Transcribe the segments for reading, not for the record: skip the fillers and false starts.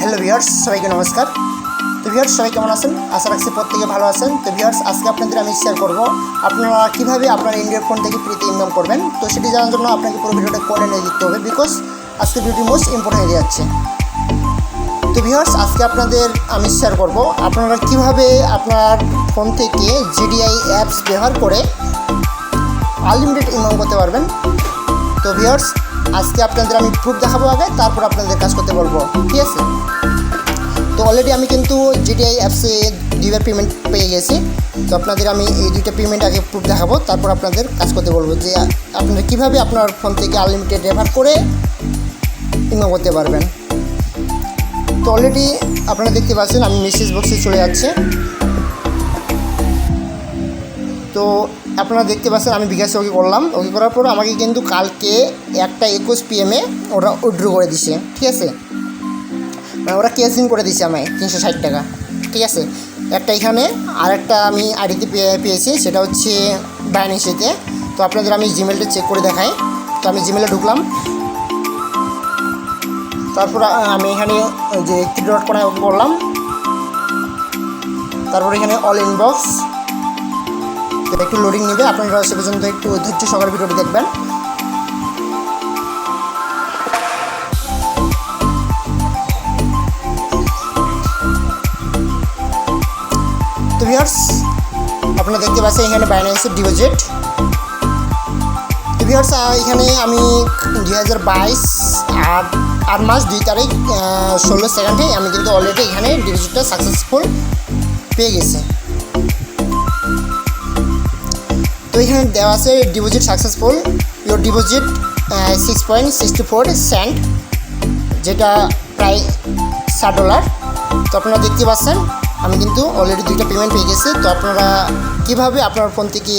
Hello viewers, সবাইকে নমস্কার। তো ভিউয়ার্স, সবাই কেমন আছেন? আশা রাখছি প্রত্যেকে ভালো আছেন। তো ভিউয়ার্স, আজকে আপনাদের আমি শেয়ার করব আপনারা কীভাবে আপনার অ্যান্ড্রয়েড ফোন থেকে ফ্রিতে ইনকাম করবেন। তো সেটি জানার জন্য আপনাকে পুরো ভিডিওটা কন্টিনিউ দেখতে হবে, বিকজ আজকে ভিডিওটি মোস্ট ইম্পর্টেন্ট হয়ে যাচ্ছে। তো ভিউয়ার্স, আজকে আপনাদের আমি শেয়ার করব আপনারা কীভাবে আপনার ফোন থেকে জিডিআই অ্যাপস ব্যবহার করে আনলিমিটেড ইনকাম করতে পারবেন। তো ভিউয়ার্স, আজকে আপনাদের আমি প্রুফ দেখাবো আগে, তারপর আপনাদের কাজ করতে বলবো, ঠিক আছে? তো অলরেডি আমি কিন্তু জিডিআই অ্যাপসে দুইবার পেমেন্ট পেয়ে গেছি। তো আপনাদের আমি এই দুইটা পেমেন্ট আগে প্রুফ দেখাবো, তারপর আপনাদের কাজ করতে বলবো যে আপনারা কীভাবে আপনার ফোন থেকে আনলিমিটেড ব্যবহার করে ইনকাম করতে পারবেন। তো অলরেডি আপনারা দেখতে পাচ্ছেন আমি মেসেজ বক্সে চলে যাচ্ছে। তো আপনারা দেখতে পাচ্ছেন আমি বিকাশে ওকে করলাম। ওকে করার পর আমাকে কিন্তু কালকে 1:21 PM ওরা উইথড্র করে দিছে, ঠিক আছে? মানে ওরা ক্যাশ ইন করে দিছে আমায় 360 টাকা, ঠিক আছে? একটা এখানে আর একটা আমি আইডিতে পেয়েছি, সেটা হচ্ছে বাইন্যান্সেতে। তো আপনাদের আমি জিমেলটা চেক করে দেখাই। তো আমি জিমেলে ঢুকলাম, তারপর আমি এখানে যে 3 ডট করে ওকে করলাম, তারপর এখানে অল ইনবক্স একটু লোডিং নেবে, আপনারা সে পর্যন্ত একটু ধৈর্য সহকারে ভিডিওটি দেখবেন। তো ভিউয়ার্স, আপনারা দেখতে পাচ্ছেন এখানে বাইন্যান্সের ডিপোজিট। তো ভিউয়ার্স, এখানে আমি 2022 8 মাস 2 তারিখ 16 সেকেন্ডে আমি কিন্তু অলরেডি এখানে ডিপোজিটটা সাকসেসফুল পেয়ে গেছি। তো এখানে দেওয়া আছে deposit successful, your deposit 6.64 cent, যেটা প্রায় $60। তো আপনারা দেখতে পাচ্ছেন আমি কিন্তু অলরেডি দুইটা পেমেন্ট পেয়ে গেছি। তো আপনারা কীভাবে আপনার ফোন থেকে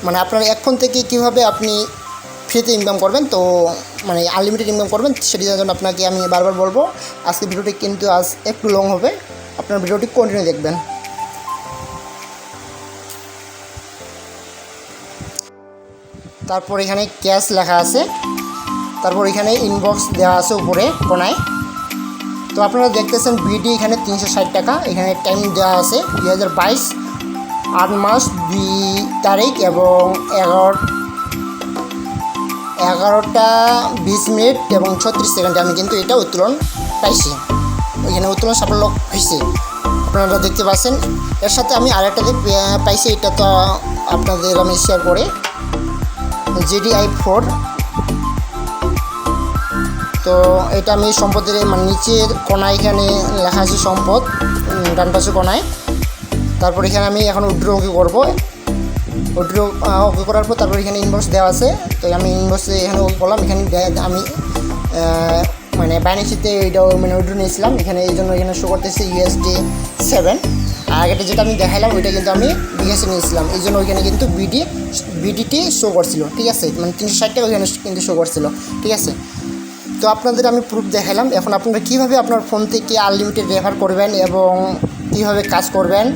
মানে আপনার এক ফোন থেকে কীভাবে আপনি ফ্রিতে ইনকাম করবেন, তো মানে আনলিমিটেড ইনকাম করবেন, সেটি জন্য আপনাকে আমি বারবার বলবো। আজকে ভিডিওটি কিন্তু আজ একটু লং হবে, আপনার ভিডিওটি কন্টিনিউ দেখবেন। তারপর এখানে ক্যাশ লেখা আছে, তারপর এখানে ইনবক্স দেওয়া আছে উপরে কোনায়। তো আপনারা দেখতেছেন বিডি এখানে 360 টাকা, এখানে টাইম দেওয়া আছে 2022 8 মাস 2 তারিখ এবং 11টা 20 মিনিট এবং 36 সেকেন্ডে আমি কিন্তু এটা উত্তোলন পাইছি। এখানে উত্তোলন সাফল্য হয়েছে, আপনারা দেখতে পাচ্ছেন। এর সাথে আমি আরেকটা পাইছি, এটা তো আপনাদের আমি শেয়ার করে জিডিআই 4। তো এটা আমি সম্পদের মানে নিচের কোনায় এখানে লেখা আছে সম্পদ, ডান পাশে কোনায়। তারপর এখানে আমি এখন উইথড্র ওকে করবো। উইথড্র ওকে করার পর তারপর এখানে ইনবক্স দেওয়া আছে। তো আমি ইনবক্সে এখানে ওকে করলাম। এখানে আমি মানে বাইন্যান্সেতে এইটা মানে উইথড্র নিয়েছিলাম, এখানে এই জন্য এখানে শো করতেছে USD7। আর আগেটা যেটা আমি দেখাইলাম ওইটা কিন্তু আমি বিকাশে নিয়েছিলাম, এই জন্য ওইখানে কিন্তু বিডিটি শো করছিল, ঠিক আছে? মানে 360 টাকা ওইখানে কিন্তু শো করছিল, ঠিক আছে? তো আপনাদের আমি প্রুফ দেখালাম। এখন আপনারা কীভাবে আপনার ফোন থেকে আনলিমিটেড ব্যবহার করবেন এবং কীভাবে কাজ করবেন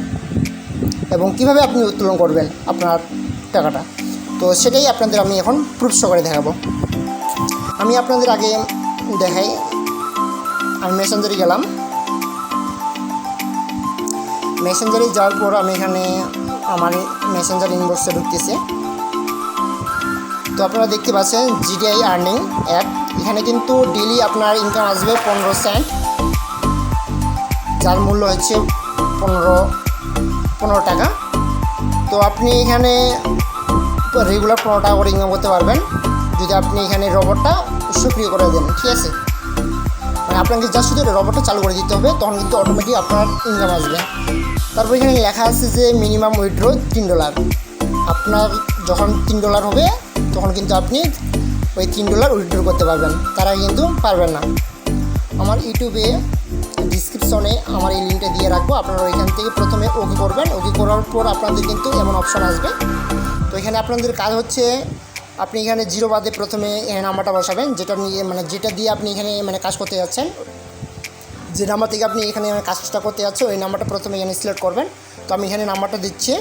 এবং কীভাবে আপনি উত্তোলন করবেন আপনার টাকাটা, তো সেটাই আপনাদের আমি এখন প্রুফ সহকারে দেখাবো। আমি আপনাদের আগে দেখাই, আমি মেসেঞ্জারে গেলাম। মেসেঞ্জারে যাওয়ার পর আমি এখানে আমার মেসেঞ্জার ইনবক্সে ঢুকতেছি। তো আপনারা দেখতে পাচ্ছেন জিডিআই আর্নিং অ্যাপ, এখানে কিন্তু ডেইলি আপনার ইনকাম আসবে 15 সেন্ট, যার মূল্য হচ্ছে 15 টাকা। তো আপনি এখানে রেগুলার 15 টাকা করে ইনকাম করতে পারবেন যদি আপনি এখানে রোবটটা সক্রিয় করে দেন, ঠিক আছে? মানে আপনাকে যা শুধু রোবটটা চালু করে দিতে হবে, তখন কিন্তু অটোমেটিক আপনার ইনকাম আসবে। তারপর এখানে লেখা আছে যে মিনিমাম উইথড্র $3। আপনার যখন $3 হবে তখন কিন্তু আপনি ওই $3 উইথড্র করতে পারবেন, তারা কিন্তু পারবেন না। আমার ইউটিউবে ডিসক্রিপশনে আমার এই লিঙ্কটা দিয়ে রাখবো, আপনারা ওইখান থেকে প্রথমে ওকে করবেন। ওকে করার পর আপনাদের কিন্তু এমন অপশন আসবে। তো এখানে আপনাদের কাজ হচ্ছে আপনি এখানে 0 বাদে প্রথমে এখানে নাম্বারটা বসাবেন, যেটা নিয়ে মানে যেটা দিয়ে আপনি এখানে মানে কাজ করতে যাচ্ছেন, যে নাম্বার থেকে আপনি এখানে কাজটা করতে যাচ্ছেন ওই নাম্বারটা প্রথমে এখানে সিলেক্ট করবেন। তো আমি এখানে নাম্বারটা দিচ্ছি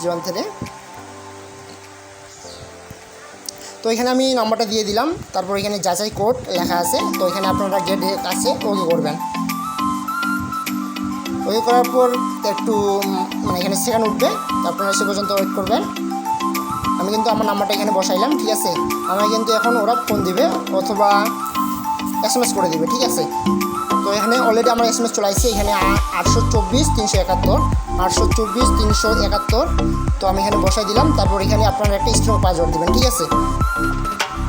জীবন থেকে। তো এখানে আমি নাম্বারটা দিয়ে দিলাম। তারপর এখানে যাচাই কোড লেখা আছে, তো এখানে আপনারা গেটের কাছে ওকে করবেন। ওকে করার পর একটু মানে এখানে সেকেন্ড উঠবে, তো আপনারা সে পর্যন্ত ওয়েট করবেন। আমি কিন্তু আমার নাম্বারটা এখানে বসাইলাম, ঠিক আছে। আমাকে কিন্তু এখন ওরা ফোন দিবে অথবা SMS করে দিবে, ঠিক আছে। তো এখানে অলরেডি আমার SMS চলে আসছে, এখানে 824-371, 824-371। তো আমি এখানে বসাই দিলাম। তারপর এখানে আপনারা একটা স্ট্রং পাসওয়ার্ড দেবেন, ঠিক আছে।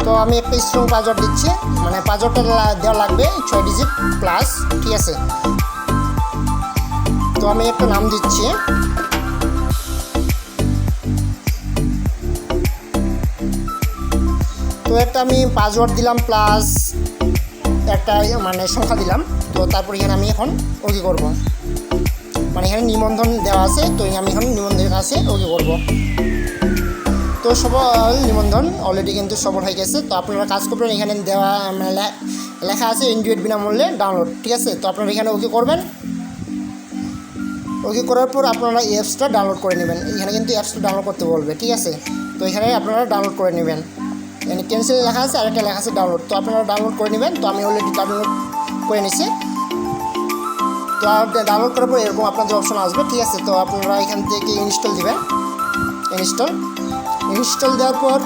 তো আমি একটা স্ট্রং পাসওয়ার্ড দিচ্ছি, মানে পাসওয়ার্ডটা দেওয়া লাগবে 6 ডিজিট প্লাস, ঠিক আছে। তো আমি একটা নাম দিচ্ছি, তো একটা আমি পাসওয়ার্ড দিলাম প্লাস একটা মানে সংখ্যা দিলাম। তো তারপর এখানে আমি এখন ওকে করব, মানে এখানে নিবন্ধন দেওয়া আছে, তো আমি এখন নিবন্ধনের কাছে ওকে করব। তো সফল নিবন্ধন অলরেডি কিন্তু সফল হয়ে গেছে। তো আপনারা কাজ করবেন, এখানে দেওয়া মানে লেখা আছে ইনডিউট বিনামূল্যে ডাউনলোড, ঠিক আছে। তো আপনারা এখানে ওকে করবেন। ওকে করার পর আপনারা অ্যাপসটা ডাউনলোড করে নেবেন। এখানে কিন্তু অ্যাপসটা ডাউনলোড করতে বলবে, ঠিক আছে। তো এখানে আপনারা ডাউনলোড করে নেবেন। এখানে ক্যান্সেল লেখা আছে আর একটা লেখা আছে ডাউনলোড, তো আপনারা ডাউনলোড করে নেবেন। তো আমি অলরেডি ডাউনলোড করে নিছি। তো ডাউনলোড করার পর এরকম আপনাদের অপশন আসবে, ঠিক আছে। তো আপনারা এখান থেকে ইনস্টল দিবেন। ইনস্টল দেওয়ার পর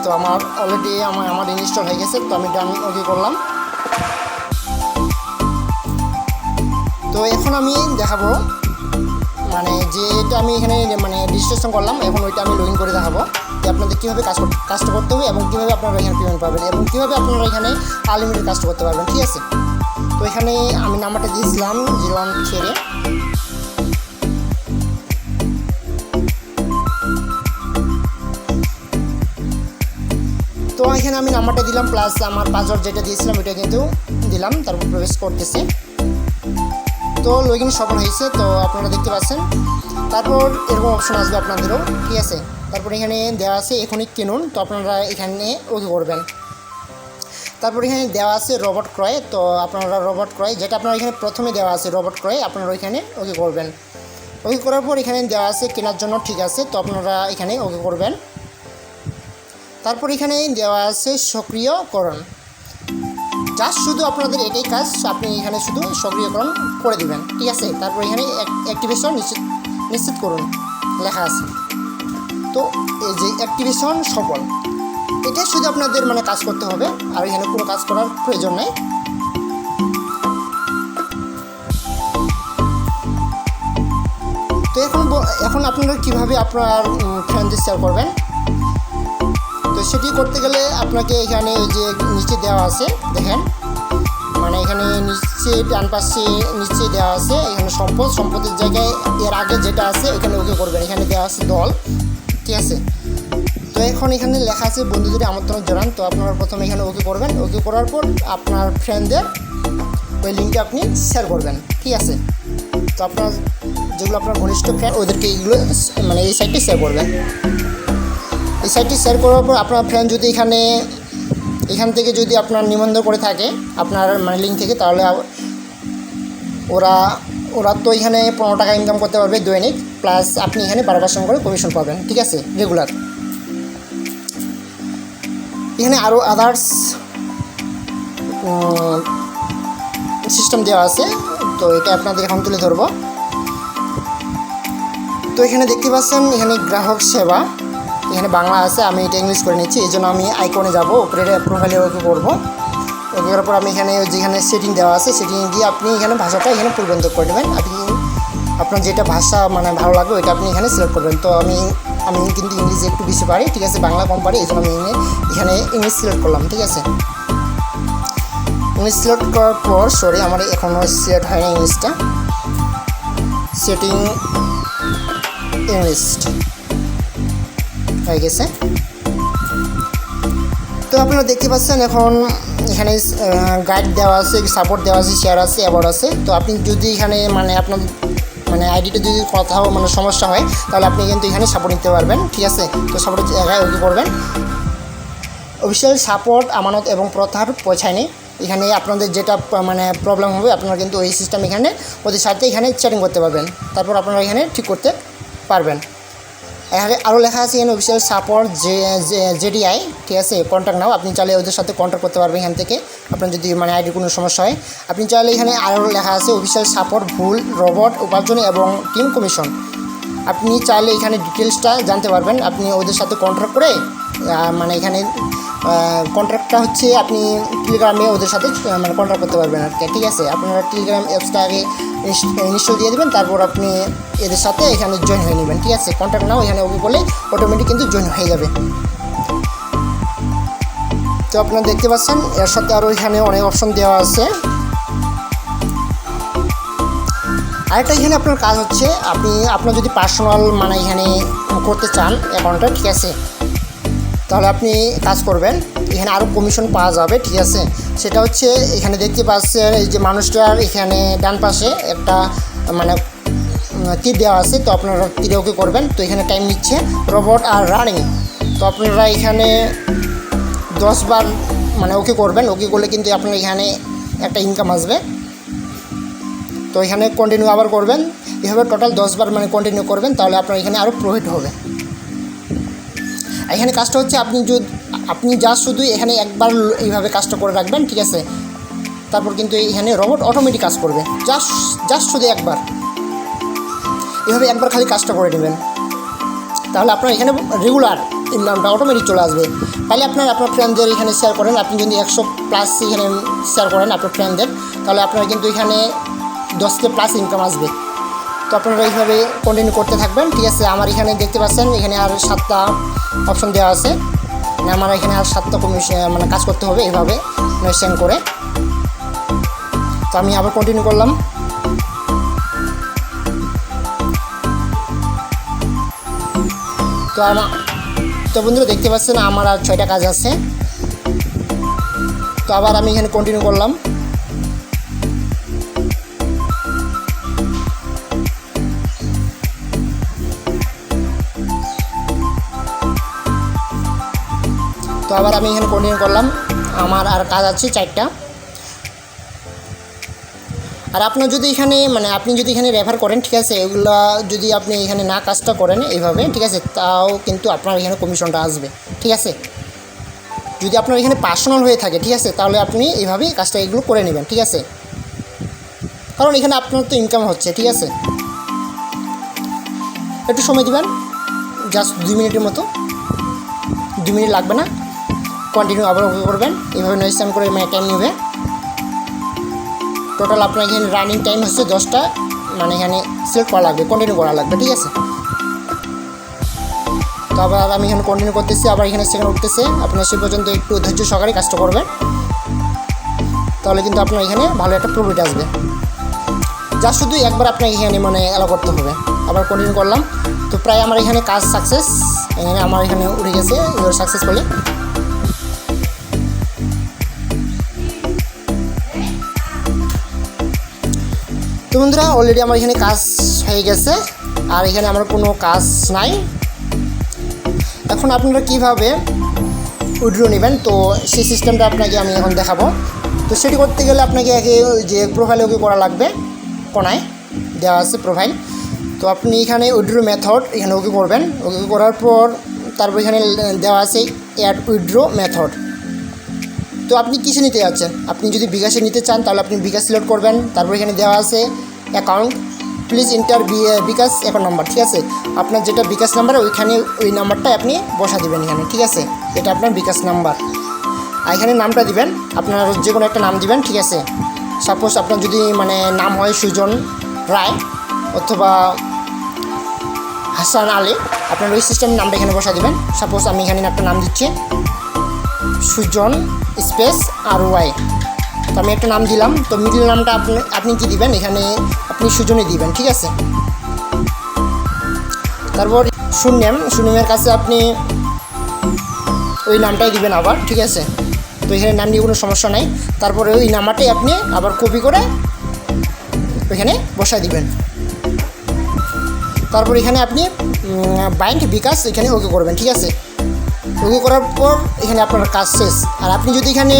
তো আমার অলরেডি আমার ইনস্টল হয়ে গেছে। তো আমি ডান ওকে করলাম। তো এখন আমি দেখাবো মানে যেটা আমি এখানে মানে রেজিস্ট্রেশন করলাম, এখন ওইটা আমি লগ ইন করে দেখাবো যে আপনাদের কীভাবে কাজটা করতে হবে এবং কীভাবে আপনারা এখানে পেমেন্ট পাবেন এবং কীভাবে আপনারা এখানে আনলিমিটেড কাজটা করতে পারবেন, ঠিক আছে। তো এখানে আমি নাম্বারটা দিয়েছিলাম 013। তো এখানে আমি নাম্বারটা দিলাম প্লাস আমার পাসওয়ার্ড যেটা দিয়েছিলাম ওইটা কিন্তু দিলাম। তারপর প্রবেশ করতেছে। তো লগ ইন সফল হয়েছে, তো আপনারা দেখতে পাচ্ছেন। তারপর এরকম অপশন আসবে আপনাদেরও, ঠিক আছে। তারপর এখানে দেওয়া আছে এখনই কিনুন, তো আপনারা এখানে ওকে করবেন। তারপর এখানে দেওয়া আছে রোবট ক্রয়, তো আপনারা রোবট ক্রয় যেটা আপনারা এখানে প্রথমে দেওয়া আছে রোবট ক্রয়, আপনারা ওইখানে ওকে করবেন। ওকে করার পর এখানে দেওয়া আছে কেনার জন্য, ঠিক আছে। তো আপনারা এখানে ওকে করবেন। তারপর এখানে দেওয়া আছে সক্রিয়করণ, জাস্ট শুধু আপনাদের এটাই কাজ, আপনি এখানে শুধু সক্রিয়করণ করে দিবেন, ঠিক আছে। তারপর এখানে অ্যাক্টিভেশন নিশ্চিত করুন লেখা আছে। তো এই যে অ্যাক্টিভেশন সফল, এটা শুধু আপনাদের মানে কাজ করতে হবে, আর এখানে কোনো কাজ করার প্রয়োজন নেই। তো এখন আপনারা কীভাবে আপনার ফ্রেন্ডদের শেয়ার করবেন, তো সেটি করতে গেলে আপনাকে এখানে যে নিচে দেওয়া আছে দেখেন, মানে এখানে নিচে ডান পাশে নিচে দেওয়া আছে এখানে সম্পদের জায়গায় এর আগে যেটা আছে এখানে ওকে করবেন। এখানে দেওয়া আছে দল, ঠিক আছে। তো এখন এখানে লেখা আছে বন্ধুদের আমন্ত্রণ জানান, তো আপনারা প্রথমে এখানে ওকে করবেন। ওকে করার পর আপনার ফ্রেন্ডদের ওই লিঙ্কটা আপনি শেয়ার করবেন, ঠিক আছে। তো আপনার যেগুলো আপনার ঘনিষ্ঠ ফ্রেন্ড ওদেরকে এইগুলো মানে এই সাইটটি শেয়ার করবেন। এই সাইটটি শেয়ার করার পর আপনার ফ্রেন্ড যদি এখান থেকে যদি আপনার নিবন্ধন করে থাকে আপনার মানে লিঙ্ক থেকে, তাহলে ওরা তো এখানে 15 টাকা ইনকাম করতে পারবে দৈনিক, প্লাস আপনি এখানে 12% করে কমিশন পাবেন, ঠিক আছে, রেগুলার। এখানে আরও আদার্স সিস্টেম দেওয়া আছে, তো এটা আপনাদের এখন তুলে ধরবো। তো এখানে দেখতে পাচ্ছেন এখানে গ্রাহক সেবা, এখানে বাংলা আছে, আমি এটা ইংলিশ করে নিচ্ছি, এই জন্য আমি আইকনে যাব, উপরে প্রোফাইলে ওকে করবো। ওকে করার পর আমি এখানে যেখানে সেটিং দেওয়া আছে সেটিং গিয়ে আপনি এখানে ভাষাটা এখানে পরিবর্তন করে দেবেন। আপনি আপনার যেটা ভাষা মানে ভালো লাগবে ওইটা আপনি এখানে সিলেক্ট করবেন। তো আমি কিন্তু ইংলিশ একটু বেশি পারি, ঠিক আছে, বাংলা কম পারি, এই জন্য আমি এখানে ইংলিশ সিলেক্ট করলাম, ঠিক আছে। ইংলিশ সিলেক্ট করার পর আমার এখনও সিলেক্ট হয়নি ইংলিশটা, সেটিং ইংলিশ হয়ে গেছে। তো আপনারা দেখতে পাচ্ছেন এখন এখানে গাইড দেওয়া আছে, সাপোর্ট দেওয়া আছে, শেয়ার আছে, অ্যাওয়ার্ড আছে। তো আপনি যদি এখানে মানে আপনার মানে আইডিটা যদি কোথাও মানে সমস্যা হয় তাহলে আপনি কিন্তু এখানে সাপোর্ট নিতে পারবেন, ঠিক আছে। তো সাপোর্টের জায়গায় ওকে করবেন। অফিসিয়াল সাপোর্ট আমানত এবং প্রত্যাহার পৌঁছায়নি, এখানে আপনাদের যেটা মানে প্রবলেম হবে আপনারা কিন্তু ওই সিস্টেম এখানে ওদের সাথে এখানে চ্যাটিং করতে পারবেন, তারপর আপনারা এখানে ঠিক করতে পারবেন। এখানে আরও লেখা আছে এখানে অফিসিয়াল সাপোর্ট জেডিআই, ঠিক আছে, কন্ট্যাক্ট নাও। আপনি চাইলে ওদের সাথে কন্ট্যাক্ট করতে পারবেন এখান থেকে, আপনার যদি মানে আইডির কোনো সমস্যা হয়। আপনি চাইলে এখানে আরও লেখা আছে অফিসিয়াল সাপোর্ট ভুল রোবট উপার্জন এবং টিম কমিশন। আপনি চাইলে এখানে ডিটেলসটা জানতে পারবেন। আপনি ওদের সাথে কন্ট্যাক্ট করে মানে এখানে কন্ট্রাক্টটা হচ্ছে আপনি টেলিগ্রামে ওদের সাথে মানে কন্ট্রাক্ট করতে পারবেন আর কি, ঠিক আছে। আপনারা টেলিগ্রাম অ্যাপসটা আগে ইনস্টল দিয়ে দেবেন, তারপর আপনি এদের সাথে এখানে জয়েন হয়ে নেবেন, ঠিক আছে। কন্ট্রাক্ট নাও এখানে ওকে বলে অটোমেটিক কিন্তু জয়েন হয়ে যাবে। তো আপনারা দেখতে পাচ্ছেন এর সাথে আরও এখানে অনেক অপশন দেওয়া আছে। আরেকটা এখানে আপনার কাজ হচ্ছে আপনার যদি পার্সোনাল মানে এখানে করতে চান অ্যাকাউন্টটা, ঠিক আছে, তাহলে আপনি কাজ করবেন। এখানে আরও কমিশন পাওয়া যাবে, ঠিক আছে। সেটা হচ্ছে এখানে দেখতে পাচ্ছেন এই যে মানুষটার এখানে ডান পাশে একটা মানে তীর দেওয়া আছে, তো আপনারা তীরে ওকে করবেন। তো এখানে টাইম নিচ্ছে রোবট আর রানিং, তো আপনারা এখানে 10 বার মানে ওকে করবেন। ওকে করলে কিন্তু আপনার এখানে একটা ইনকাম আসবে। তো এখানে কন্টিনিউ আবার করবেন, এভাবে টোটাল 10 বার মানে কন্টিনিউ করবেন, তাহলে আপনার এখানে আরও প্রফিট হবে। এখানে কাজটা হচ্ছে আপনি জাস্ট শুধু এখানে একবার এইভাবে কাজটা করে রাখবেন, ঠিক আছে। তারপর কিন্তু এখানে রোবট অটোমেটিক কাজ করবে, জাস্ট শুধু একবার এভাবে একবার খালি কাজটা করে নেবেন, তাহলে আপনার এখানে রেগুলার ইনকামটা অটোমেটিক চলে আসবে। তাহলে আপনার ফ্রেন্ডদের এখানে শেয়ার করেন, আপনি যদি 100+ এখানে শেয়ার করেন আপনার ফ্রেন্ডদের, তাহলে আপনার কিন্তু এখানে 10+ ইনকাম আসবে। তো আপনারা এইভাবে কন্টিনিউ করতে থাকবেন, ঠিক আছে। আমার এখানে দেখতে পাচ্ছেন এখানে আর 7টা অপশন দেওয়া আছে, আমার এখানে আর 7টা কমিশন মানে কাজ করতে হবে এইভাবে সেন্ড করে। তো আমি আবার কন্টিনিউ করলাম। তো বন্ধুরা দেখতে পাচ্ছেন আমার আর 6টা কাজ আছে। তো আবার আমি এখানে কন্টিনিউ করলাম। তো আবার আমি এখানে কন্টিনিউ করলাম, আমার আর কাজ আছে 4টা। আর আপনার যদি এখানে মানে আপনি যদি এখানে রেফার করেন, ঠিক আছে, এগুলো যদি আপনি এখানে না কাজটা করেন এইভাবে, ঠিক আছে, তাও কিন্তু আপনার এখানে কমিশনটা আসবে, ঠিক আছে। যদি আপনার এখানে পার্সোনাল হয়ে থাকে, ঠিক আছে, তাহলে আপনি এইভাবেই কাজটা এগুলো করে নেবেন, ঠিক আছে, কারণ এখানে আপনার তো ইনকাম হচ্ছে, ঠিক আছে। একটু সময় দিবেন, জাস্ট 2 মিনিটের মতো, 2 মিনিট লাগবে না। কন্টিনিউ আবার ওকে করবেন, এইভাবে নয়েস্টান করে টাইম নেবে। টোটাল আপনার এখানে রানিং টাইম হচ্ছে 10টা, মানে এখানে সিলেক্ট করা লাগবে, কন্টিনিউ করা লাগবে, ঠিক আছে। তো আবার আমি এখানে কন্টিনিউ করতেছি, আবার এখানে সেকেন্ড উঠতেছে। আপনার সে পর্যন্ত একটু ধৈর্য সহকারে কাজটা করবেন, তাহলে কিন্তু আপনার এখানে ভালো একটা প্রফিট আসবে। যা শুধু একবার আপনাকে এখানে মানে অ্যালাউ করতে হবে। আবার কন্টিনিউ করলাম। তো প্রায় আমার এখানে কাজ সাকসেস, এখানে আমার এখানে উঠে গেছে সাকসেসফুলি। তো বন্ধুরা অলরেডি আমার এখানে কাজ হয়ে গেছে, আর এখানে আমার কোনো কাজ নাই। এখন আপনারা কীভাবে উইথড্র নেবেন, তো সেই সিস্টেমটা আপনাকে আমি এখন দেখাবো। তো সেটি করতে গেলে আপনাকে আগে যে প্রোফাইল ওকে করা লাগবে, কোনায় দেওয়া আছে প্রোফাইল। তো আপনি এখানে উইথড্র মেথড এখানে ওকে করবেন। ওকে করার পর তারপর এখানে দেওয়া আছে অ্যাড উইথড্র মেথড। তো আপনি কিসে নিতে যাচ্ছেন, আপনি যদি বিকাশে নিতে চান তাহলে আপনি বিকাশ সিলেক্ট করবেন। তারপর এখানে দেওয়া আছে account, please enter bKash account number, ঠিক আছে। আপনার যেটা বিকাশ নাম্বার ওইখানে ওই নাম্বারটাই আপনি বসা দেবেন এখানে, ঠিক আছে। এটা আপনার বিকাশ নাম্বার, আর এখানে নামটা দিবেন, আপনার যে কোনো একটা নাম দিবেন, ঠিক আছে। সাপোজ আপনার যদি মানে নাম হয় সুজন রায় অথবা হাসান আলী, আপনার ওই সিস্টেমের নামটা এখানে বসা দেবেন। সাপোজ আমি এখানে একটা নাম দিচ্ছি সুজন স্পেস RY, তো আমি একটা নাম দিলাম। তো মিডল নামটা আপনি কি দিবেন, এখানে আপনি সুজনই দিবেন, ঠিক আছে। তারপর সুনেমের কাছে আপনি ওই নামটাই দিবেন আবার, ঠিক আছে। তো এখানে নাম নিয়ে কোনো সমস্যা নাই। তারপরে ওই নাম্বারটাই আপনি আবার কপি করে ওইখানে বসায় দিবেন। তারপর এখানে আপনি বাইন্ড বিকাশ এখানে ওকে করবেন, ঠিক আছে। ওকে করার পর এখানে আপনার কাজ শেষ। আর আপনি যদি এখানে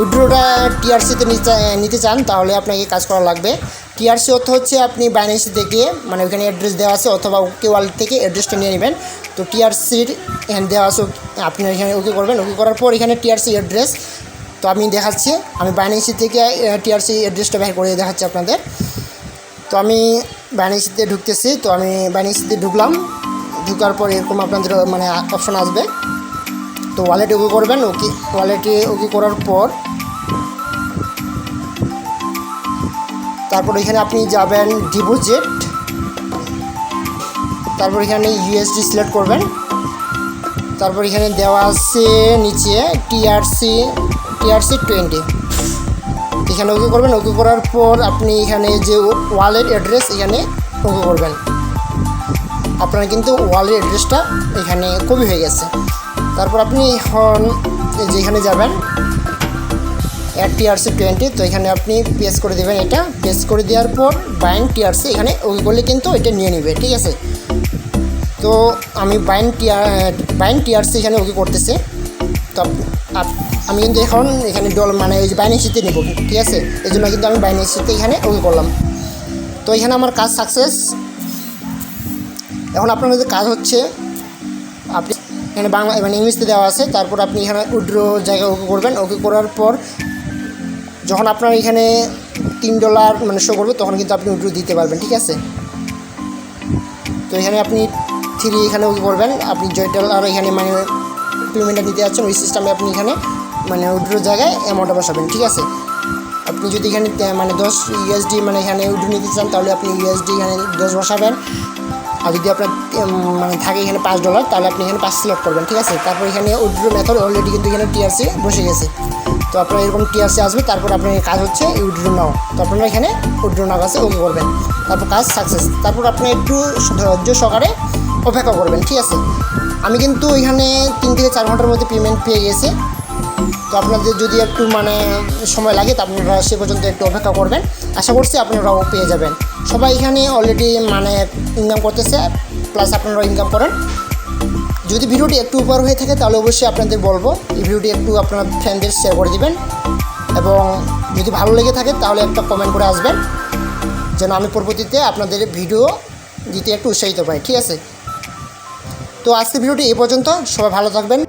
উইথড্রটা TRC-তে নিতে চান তাহলে আপনাকে কাজ করা লাগবে। টিআরসি অর্থ হচ্ছে আপনি বাইন্যান্স থেকে মানে ওইখানে অ্যাড্রেস দেওয়া আছে অথবা ওকে ওয়ালেট থেকে অ্যাড্রেসটা নিয়ে নেবেন। তো টিআরসির এখানে দেওয়া আছে, আপনি এখানে ওকে করবেন। ওকে করার পর এখানে টিআরসি অ্যাড্রেস, তো আমি দেখাচ্ছি, আমি বাইন্যান্স থেকে টিআরসি অ্যাড্রেসটা বের করে দেখাচ্ছি আপনাদের। তো আমি বাইন্যান্সে ঢুকতেছি, তো আমি বাইন্যান্সে ঢুকলাম। ঢুকার পর এরকম আপনাদের মানে অপশন আসবে। তো ওয়ালেটে ওকে করবেন। ওয়ালেটে ওকে করার পর তারপর এখানে আপনি যাবেন ডিপোজিট, তারপর এখানে ইউএসডি সিলেক্ট করবেন। তারপর এখানে দেওয়া আছে নিচে টিআরসি 20, এখানে ওকে করবেন। ওকে করার পর আপনি এখানে যে ওয়ালেট অ্যাড্রেস এখানে ওকে করবেন। আপনার কিন্তু ওয়ালেট অ্যাড্রেসটা এখানে কপি হয়ে গেছে। তারপর আপনি এখন যেখানে যাবেন টিআরসি 20, তো এখানে আপনি পেস্ট করে দেবেন। এটা পেস্ট করে দেওয়ার পর বাইন্ড টিআরসি এখানে ওকে করলে কিন্তু এটা নিয়ে নেবে, ঠিক আছে। তো আমি বাইন্ড টিআরসি এখানে ওকে করতেছি। তো আমি কিন্তু এখন এখানে মানে ওই বাইন্যান্সিতে নেব, ঠিক আছে। এই জন্য কিন্তু আমি বাইন্যান্সিতে এখানে ওকে করলাম। তো এখানে আমার কাজ সাকসেস। এখন আপনার যে কাজ হচ্ছে, আপনি এখানে বাংলা মানে ইংলিশতে দেওয়া আছে। তারপর আপনি এখানে উইথড্র জায়গায় ওকে করবেন। ওকে করার পর যখন আপনার এখানে $3 মানে শো করবে তখন কিন্তু আপনি উইথড্র দিতে পারবেন, ঠিক আছে। তো এখানে আপনি 3 এখানে ওকে করবেন। আপনি $1 এখানে মানে পেমেন্টটা নিতে যাচ্ছেন ওই সিস্টেমে আপনি এখানে মানে উইথড্র জায়গায় অ্যামাউন্টটা বসাবেন, ঠিক আছে। আপনি যদি এখানে মানে 10 ইউএসডি মানে এখানে উইথড্র নিতে চান তাহলে আপনি ইউএসডি এখানে 10 বসাবেন। আর যদি আপনার মানে থাকে এখানে $5 তাহলে আপনি এখানে 5 সিলেক্ট করবেন, ঠিক আছে। তারপর এখানে উইথড্র মেথড অলরেডি কিন্তু এখানে টিআরসি বসে গেছে। তো আপনার এরকম টিআরসি আসবে। তারপর আপনার কাজ হচ্ছে উইথড্র নাও। তো আপনারা এখানে উইথড্র নাও কাছে ওকে করবেন। তারপর কাজ সাকসেস। তারপর আপনি একটু ধৈর্য সহকারে অপেক্ষা করবেন, ঠিক আছে। আমি কিন্তু এখানে 3 থেকে 4 ঘন্টার মধ্যে পেমেন্ট পেয়ে গেছি। তো আপনাদের যদি একটু মানে সময় লাগে তা আপনারা সে পর্যন্ত একটু অপেক্ষা করবেন। আশা করছি আপনারাও পেয়ে যাবেন। সবাই এখানে অলরেডি মানে ইনকাম করতেছে, প্লাস আপনারাও ইনকাম করেন। যদি ভিডিওটি একটু উপকার হয়ে থাকে তাহলে অবশ্যই আপনাদের বলবো এই ভিডিওটি একটু আপনার ফ্রেন্ডদের শেয়ার করে দিবেন, এবং যদি ভালো লেগে থাকে তাহলে একটা কমেন্ট করে আসবেন যেন আমি পরবর্তীতে আপনাদের ভিডিও দিতে একটু উৎসাহিত পাই, ঠিক আছে। তো আজকের ভিডিওটি এই পর্যন্ত। সবাই ভালো থাকবেন।